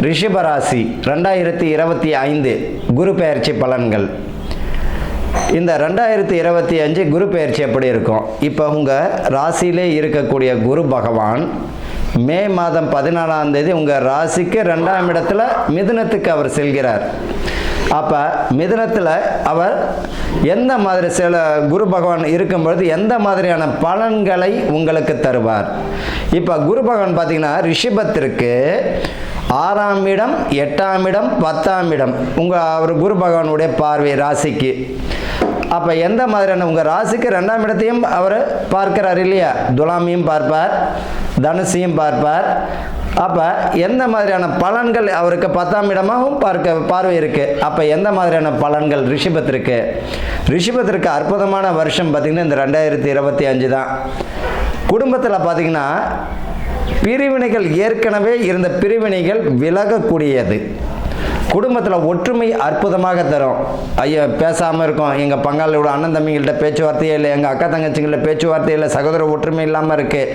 ரிஷபராசி 2025 குரு பெயர்ச்சி பலன்கள். இந்த 2025 குரு பெயர்ச்சி எப்படி இருக்கும்? இப்போ உங்கள் ராசியிலே இருக்கக்கூடிய குரு பகவான் மே மாதம் 14ஆம் தேதி உங்கள் ராசிக்கு 2ஆம் இடத்துல மிதுனத்துக்கு அவர் செல்கிறார். அப்போ மிதுனத்தில் அவர் எந்த மாதிரி சில குரு பகவான் இருக்கும்பொழுது எந்த மாதிரியான பலன்களை உங்களுக்கு தருவார்? இப்போ குரு பகவான் பார்த்தீங்கன்னா ரிஷபத்திற்கு 6ஆம் இடம், 8ஆம் இடம், 10ஆம் இடம் அவர் குரு பகவானுடைய பார்வை ராசிக்கு. அப்போ எந்த மாதிரியான உங்கள் ராசிக்கு 2ஆம் இடத்தையும் அவர் பார்க்கிறார் இல்லையா? துலாமியும் பார்ப்பார், தனுசையும் பார்ப்பார். அப்போ எந்த மாதிரியான பலன்கள் அவருக்கு 10ஆம் இடமாகவும் பார்வை இருக்குது. அப்போ எந்த மாதிரியான பலன்கள் ரிஷபத்திற்கு? ரிஷபத்திற்கு அற்புதமான வருஷம் பார்த்திங்கன்னா இந்த 2025 தான். குடும்பத்தில் பார்த்திங்கன்னா பிரிவினைகள் ஏற்கனவே இருந்த பிரிவினைகள் விலகக்கூடியது. குடும்பத்தில் ஒற்றுமை அற்புதமாக தரும். ஐயா பேசாமல் இருக்கோம், எங்கள் பங்காளியோட அண்ணன் தம்பிங்கள்ட்ட பேச்சுவார்த்தையே இல்லை, எங்கள் அக்கா தங்கச்சிங்கள்ட்ட பேச்சுவார்த்தையே இல்லை, சகோதர ஒற்றுமை இல்லாமல் இருக்குது.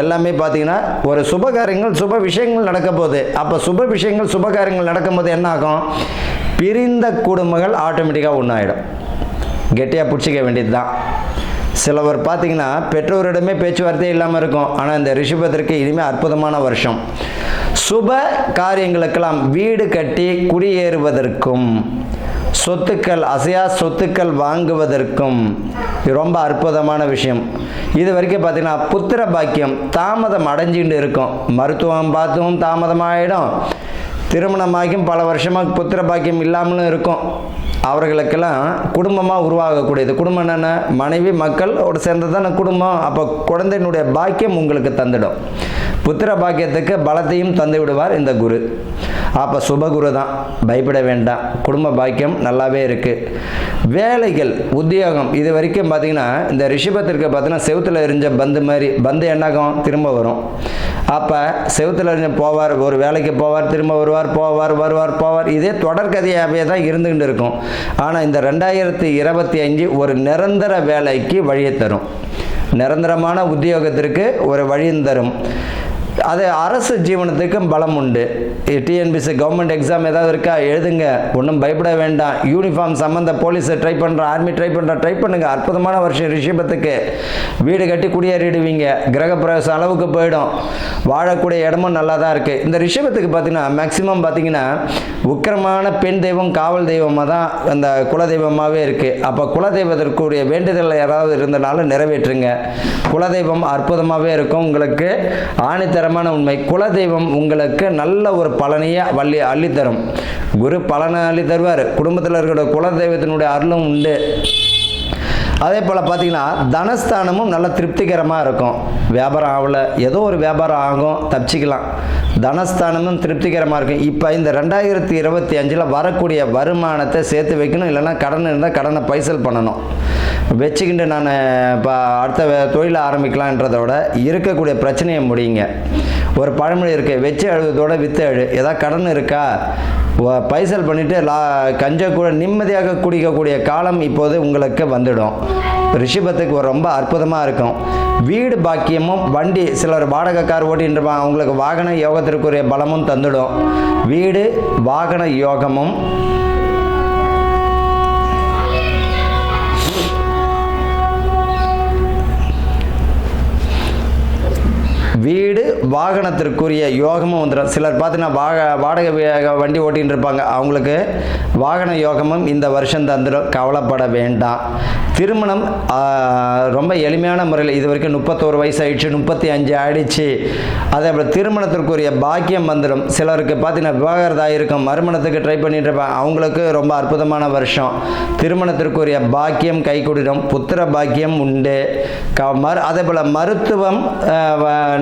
எல்லாமே பார்த்திங்கன்னா ஒரு சுபகாரியங்கள் சுப விஷயங்கள் நடக்க போகுது. அப்போ சுப விஷயங்கள் சுபகாரியங்கள் நடக்கும்போது என்ன ஆகும்? பிரிந்த குடும்பங்கள் ஆட்டோமேட்டிக்காக ஒன்றாயிடும். கெட்டியாக பிடிச்சிக்க வேண்டியது தான். சிலவர் பார்த்திங்கன்னா பெற்றோரிடமே பேச்சுவார்த்தையே இல்லாமல் இருக்கும். ஆனால் இந்த ரிஷபத்திற்கு இனிமேல் அற்புதமான வருஷம். சுப காரியங்களுக்கெல்லாம் வீடு கட்டி குடியேறுவதற்கும் சொத்துக்கள் அசையா சொத்துக்கள் வாங்குவதற்கும் ரொம்ப அற்புதமான விஷயம். இது வரைக்கும் பார்த்தீங்கன்னா புத்திர பாக்கியம் தாமதம் அடைஞ்சிட்டு இருக்கும். மருத்துவம் பார்த்தும் தாமதமாகிடும். திருமணமாகியும் பல வருஷமாக புத்திர பாக்கியம் இல்லாமலும் இருக்கும். அவர்களுக்கெல்லாம் குடும்பமாக உருவாகக்கூடியது. குடும்பம் என்னென்ன? மனைவி மக்களோடு சேர்ந்து தானே குடும்பம். அப்போ குழந்தையினுடைய பாக்கியம் உங்களுக்கு தந்துடும். புத்திர பாக்கியத்துக்கு பலத்தையும் தந்து விடுவார் இந்த குரு. அப்போ சுபகுரு தான், பயப்பட வேண்டாம். குடும்ப பாக்கியம் நல்லாவே இருக்குது. வேலைகள் உத்தியோகம் இது வரைக்கும் பார்த்திங்கன்னா இந்த ரிஷபத்திற்கு பார்த்தீங்கன்னா செவுத்தில் எரிஞ்ச பந்து மாதிரி பந்து என்னாகும்? திரும்ப வரும். அப்போ செவுத்தில் எரிஞ்ச போவார், ஒரு வேலைக்கு போவார், திரும்ப வருவார், போவார், வருவார், போவார். இதே தொடர்கதையாகவே தான் இருந்துகிட்டு இருக்கும். ஆனால் இந்த 2025 ஒரு நிரந்தர வேலைக்கு வழியை தரும். நிரந்தரமான உத்தியோகத்திற்கு ஒரு வழியும் தரும். அது அரசு ஜீவனத்துக்கும் பலம் உண்டு. டிஎன்பிசி கவர்மெண்ட் எக்ஸாம் ஏதாவது இருக்கா? எழுதுங்க, ஒன்றும் பயப்பட வேண்டாம். யூனிஃபார்ம் சம்மந்த போலீஸை ட்ரை பண்ணுற, ஆர்மி ட்ரை பண்ணுங்க. அற்புதமான வருஷம் ரிஷபத்துக்கு. வீடு கட்டி குடியேறிடுவீங்க. கிரகப்பிரவேசம் அளவுக்கு போயிடும். வாழக்கூடிய இடமும் நல்லா தான் இருக்குது. இந்த ரிஷபத்துக்கு பார்த்தீங்கன்னா மேக்சிமம் பார்த்தீங்கன்னா உக்கிரமான பெண் தெய்வம் காவல் தெய்வமாக தான் அந்த குலதெய்வமாகவே இருக்குது. அப்போ குலதெய்வத்திற்குரிய வேண்டுதல் யாராவது இருந்தனால நிறைவேற்றுங்க. குலதெய்வம் அற்புதமாகவே இருக்கும். உங்களுக்கு ஆணித்தரமான உண்மை. குலதெய்வம் உங்களுக்கு நல்ல ஒரு பலனையை அள்ளித்தரும். குரு பலனை அள்ளி தருவார். குடும்பத்தில் இருக்கிற குலதெய்வத்தினுடைய அருளும் உண்டு. அதே போல் பார்த்திங்கன்னா தனஸ்தானமும் நல்ல திருப்திகரமாக இருக்கும். வியாபாரம் ஆகலை, ஏதோ ஒரு வியாபாரம் ஆகும், தப்பிச்சிக்கலாம். தனஸ்தானமும் திருப்திகரமாக இருக்கும். இப்போ இந்த 2025 வரக்கூடிய வருமானத்தை சேர்த்து வைக்கணும். இல்லைன்னா கடன் இருந்தால் கடனை பைசல் பண்ணணும். வச்சுக்கிட்டு நான் இப்போ அடுத்த தொழிலை ஆரம்பிக்கலான்றதை விட இருக்கக்கூடிய பிரச்சனையை முடியுங்க. ஒரு பழமொழி இருக்குது, வச்சு அழுவதோட வித்து அழு. ஏதாவது கடன் இருக்கா பைசல் பண்ணிவிட்டு கஞ்ச கூட நிம்மதியாக குடிக்கக்கூடிய காலம் இப்போது உங்களுக்கு வந்துடும். ரிஷபத்துக்கு ரொம்ப அற்புதமாக இருக்கும். வீடு பாக்கியமும் வண்டி, சிலர் வாடகை கார் ஓட்டின்னு இருப்பாங்க, அவங்களுக்கு வாகன யோகத்திற்குரிய பலமும் தந்துடும். வீடு வாகன யோகமும் வீடு வாகனத்திற்குரிய யோகமும் வந்துடும். சிலர் பார்த்தீங்கன்னா வாடகை வண்டி ஓட்டின்னு இருப்பாங்க, அவங்களுக்கு வாகன யோகமும் இந்த வருஷம் தந்துடும். கவலைப்பட வேண்டாம். திருமணம் ரொம்ப எளிமையான முறையில் இது வரைக்கும் 31 வயசு ஆயிடுச்சு, 35 ஆயிடுச்சு. அதே போல் திருமணத்திற்குரிய பாக்கியம் வந்துடும். சிலருக்கு பார்த்தீங்கன்னா விவாகரத்தாக இருக்கும், மறுமணத்துக்கு ட்ரை பண்ணிட்டு இருப்பாங்க, அவங்களுக்கு ரொம்ப அற்புதமான வருஷம். திருமணத்திற்குரிய பாக்கியம் கை கொடுக்கும். புத்திர பாக்கியம் உண்டு. அதே போல் மருத்துவம்,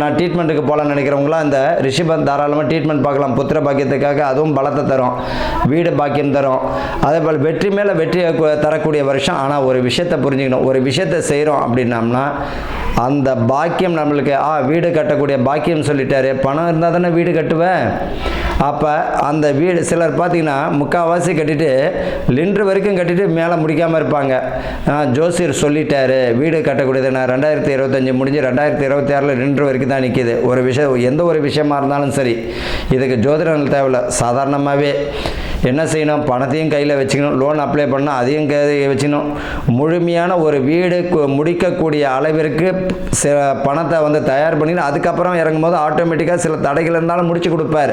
நான் ட்ரீட்மெண்ட்டுக்கு போகலான்னு நினைக்கிறவங்களாம் இந்த ரிஷபம் தாராளமாக ட்ரீட்மெண்ட் பார்க்கலாம். புத்திர பாக்கியத்துக்காக அதுவும் பலத்தை தரும். வீடு பாக்கியம் தரும். அதே போல் வெற்றி மேலே வெற்றி தரக்கூடிய வருஷம். ஆனால் ஒரு விஷயத்தை புரிஞ்சுக்கணும். ஒரு விஷயத்தை செய்கிறோம் அப்படின்னம்னா அந்த பாக்கியம் நம்மளுக்கு வீடு கட்டக்கூடிய பாக்கியம் சொல்லிட்டாரு. பணம் இருந்தால் தானே வீடு கட்டுவேன். அப்போ அந்த வீடு சிலர் பார்த்திங்கன்னா முக்கால்வாசி கட்டிட்டு லிண்டர் வரைக்கும் கட்டிட்டு மேலே முடிக்காமல் இருப்பாங்க. ஜோசியர் சொல்லிட்டாரு வீடு கட்டக்கூடியது. நான் 2025 முடிஞ்சு 2026 லிண்டர் வரைக்கும் தான் தான் நிற்கிது. ஒரு விஷயம், எந்த ஒரு விஷயமா இருந்தாலும் சரி, இதுக்கு ஜோதிடங்கள் தேவையில்லை. சாதாரணமாகவே என்ன செய்யணும், பணத்தையும் கையில் வச்சுக்கணும், லோன் அப்ளை பண்ணால் அதையும் வச்சுக்கணும். முழுமையான ஒரு வீடு முடிக்கக்கூடிய அளவிற்கு பணத்தை வந்து தயார் பண்ணி அதுக்கப்புறம் இறங்கும்போது ஆட்டோமேட்டிக்காக சில தடைகள் இருந்தாலும் முடிச்சு கொடுப்பார்.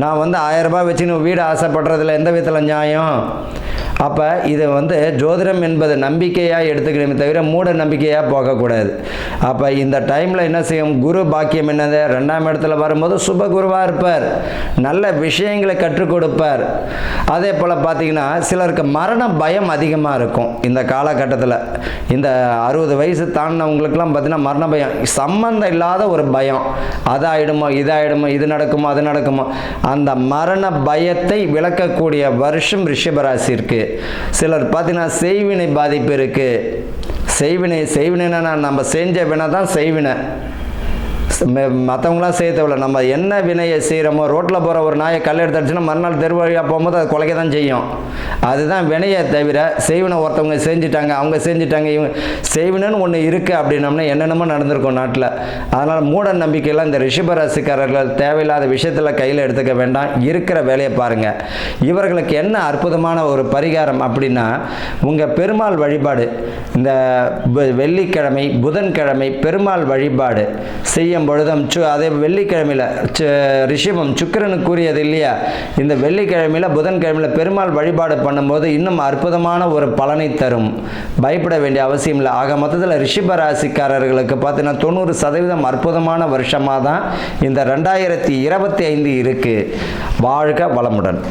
நான் வந்து 1000 ரூபாய் வச்சுன்னு வீடு ஆசைப்படுறதுல எந்த விதத்தில் நியாயம்? அப்போ இதை வந்து ஜோதிடம் என்பது நம்பிக்கையாக எடுத்துக்கணுமே தவிர மூட நம்பிக்கையாக போகக்கூடாது. அப்போ இந்த டைமில் என்ன செய்யும், குரு பாக்கியம் என்னது, 2ஆம் இடத்துல வரும்போது சுப குருவாக இருப்பார், நல்ல விஷயங்களை கற்றுக் கொடுப்பார். அதே போல் பார்த்திங்கன்னா சிலருக்கு மரண பயம் அதிகமாக இருக்கும் இந்த காலகட்டத்தில். இந்த 60 வயசு தாண்டினவங்களுக்கெல்லாம் பார்த்திங்கன்னா மரண பயம், சம்பந்தம் இல்லாத ஒரு பயம், அதாயிடுமோ இதாயிடுமோ, இது நடக்குமோ அது நடக்குமோ, அந்த மரண பயத்தை விளக்கக்கூடிய வருஷம் ரிஷபராசி இருக்குது. சிலர் பார்த்தீங்கன்னா செய்வினை பாதிப்பு இருக்கு. செய்வினைனா நம்ம செஞ்ச வினை தான் செய்வினை, மற்றவங்களாம் செய்ய தேவையில்ல. நம்ம என்ன வினையை செய்கிறோமோ, ரோட்டில் போகிற ஒரு நாயை கல் எடுத்து அடிச்சுன்னா மறுநாள் தெரு வழியாக போகும்போது அது கொலைக்க தான் செய்யும். அதுதான் வினையை தவிர செய்வினை ஒருத்தவங்க செஞ்சுட்டாங்க, அவங்க செஞ்சுட்டாங்க, இவங்க செய்வினைன்னு ஒன்று இருக்குது அப்படின்னம்னா என்னென்னமோ நடந்திருக்கும் நாட்டில். அதனால் மூட நம்பிக்கையெல்லாம் இந்த ரிஷபராசிக்காரர்கள் தேவையில்லாத விஷயத்தில் கையில் எடுத்துக்க வேண்டாம், இருக்கிற வேலையை பாருங்கள். இவர்களுக்கு என்ன அற்புதமான ஒரு பரிகாரம் அப்படின்னா, உங்கள் பெருமாள் வழிபாடு இந்த வெள்ளிக்கிழமை புதன்கிழமை பெருமாள் வழிபாடு செய்யும் பொழுதும் அதே வெள்ளிக்கிழமையில் ரிஷபம் சுக்கிரனுக்கு கூறியது இல்லையா, இந்த வெள்ளிக்கிழமையில் புதன்கிழமையில் பெருமாள் வழிபாடு பண்ணும்போது இன்னும் அற்புதமான ஒரு பலனை தரும். பயப்பட வேண்டிய அவசியம் இல்லை. ஆக மொத்தத்தில் ரிஷப ராசிக்காரர்களுக்கு பார்த்தீங்கன்னா 90% அற்புதமான வருஷமாக தான் இந்த 2025 இருக்குது. வாழ்க வளமுடன்.